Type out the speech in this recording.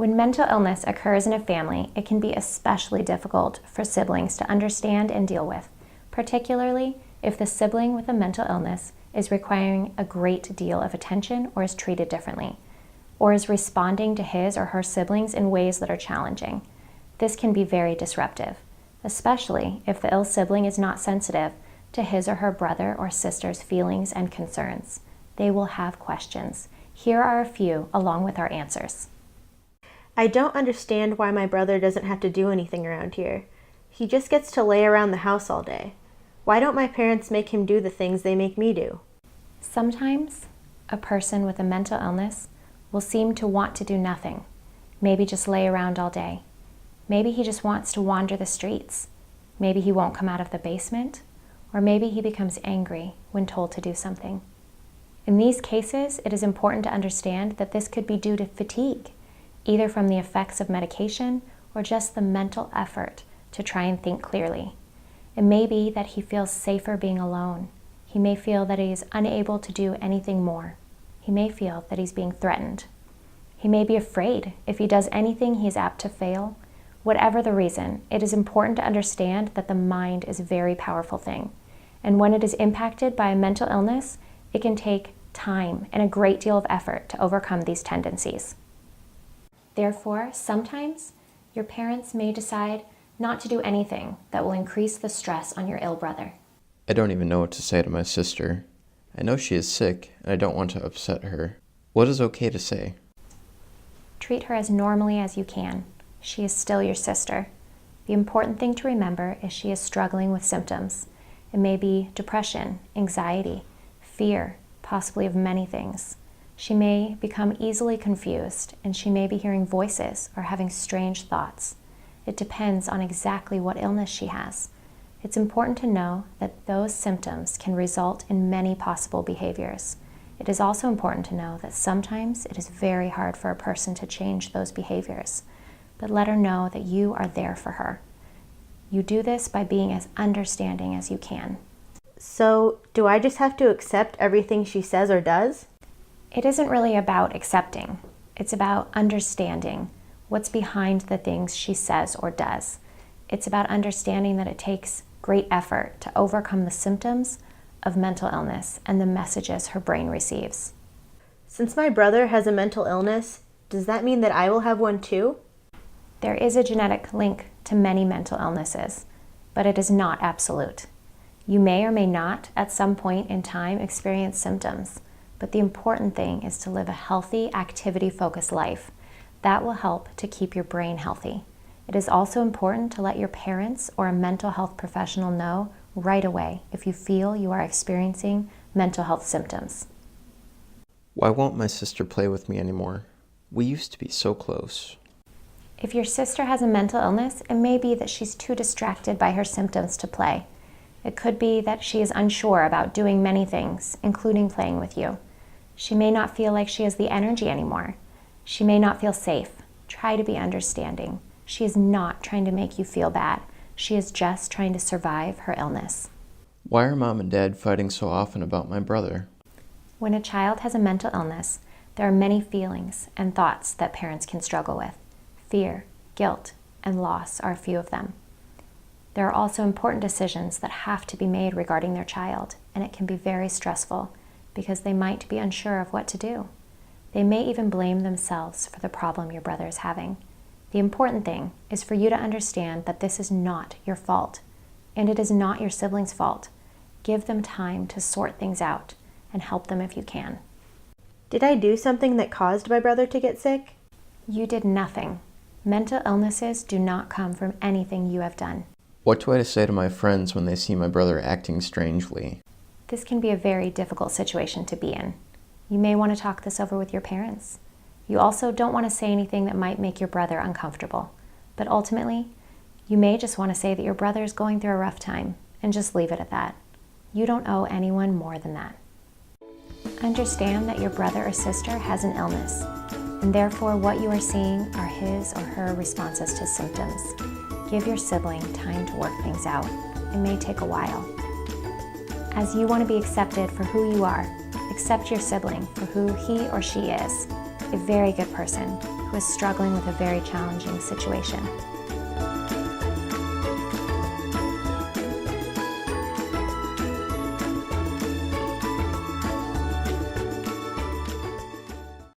When mental illness occurs in a family, it can be especially difficult for siblings to understand and deal with, particularly if the sibling with a mental illness is requiring a great deal of attention or is treated differently, or is responding to his or her siblings in ways that are challenging. This can be very disruptive, especially if the ill sibling is not sensitive to his or her brother or sister's feelings and concerns. They will have questions. Here are a few along with our answers. I don't understand why my brother doesn't have to do anything around here. He just gets to lay around the house all day. Why don't my parents make him do the things they make me do? Sometimes a person with a mental illness will seem to want to do nothing, maybe just lay around all day. Maybe he just wants to wander the streets. Maybe he won't come out of the basement, or maybe he becomes angry when told to do something. In these cases, it is important to understand that this could be due to fatigue, either from the effects of medication or just the mental effort to try and think clearly. It may be that he feels safer being alone. He may feel that he is unable to do anything more. He may feel that he's being threatened. He may be afraid if he does anything, he is apt to fail. Whatever the reason, it is important to understand that the mind is a very powerful thing. And when it is impacted by a mental illness, it can take time and a great deal of effort to overcome these tendencies. Therefore, sometimes your parents may decide not to do anything that will increase the stress on your ill brother. I don't even know what to say to my sister. I know she is sick, and I don't want to upset her. What is okay to say? Treat her as normally as you can. She is still your sister. The important thing to remember is she is struggling with symptoms. It may be depression, anxiety, fear, possibly of many things. She may become easily confused, and she may be hearing voices or having strange thoughts. It depends on exactly what illness she has. It's important to know that those symptoms can result in many possible behaviors. It is also important to know that sometimes it is very hard for a person to change those behaviors, but let her know that you are there for her. You do this by being as understanding as you can. So, do I just have to accept everything she says or does? It isn't really about accepting. It's about understanding what's behind the things she says or does. It's about understanding that it takes great effort to overcome the symptoms of mental illness and the messages her brain receives. Since my brother has a mental illness, does that mean that I will have one too? There is a genetic link to many mental illnesses, but it is not absolute. You may or may not at some point in time experience symptoms, but the important thing is to live a healthy, activity-focused life. That will help to keep your brain healthy. It is also important to let your parents or a mental health professional know right away if you feel you are experiencing mental health symptoms. Why won't my sister play with me anymore? We used to be so close. If your sister has a mental illness, it may be that she's too distracted by her symptoms to play. It could be that she is unsure about doing many things, including playing with you. She may not feel like she has the energy anymore. She may not feel safe. Try to be understanding. She is not trying to make you feel bad. She is just trying to survive her illness. Why are Mom and Dad fighting so often about my brother? When a child has a mental illness, there are many feelings and thoughts that parents can struggle with. Fear, guilt, and loss are a few of them. There are also important decisions that have to be made regarding their child, and it can be very stressful because they might be unsure of what to do. They may even blame themselves for the problem your brother is having. The important thing is for you to understand that this is not your fault, and it is not your sibling's fault. Give them time to sort things out and help them if you can. Did I do something that caused my brother to get sick? You did nothing. Mental illnesses do not come from anything you have done. What do I say to my friends when they see my brother acting strangely? This can be a very difficult situation to be in. You may want to talk this over with your parents. You also don't want to say anything that might make your brother uncomfortable. But ultimately, you may just want to say that your brother is going through a rough time and just leave it at that. You don't owe anyone more than that. Understand that your brother or sister has an illness, and therefore what you are seeing are his or her responses to symptoms. Give your sibling time to work things out. It may take a while. As you want to be accepted for who you are, accept your sibling for who he or she is, a very good person who is struggling with a very challenging situation.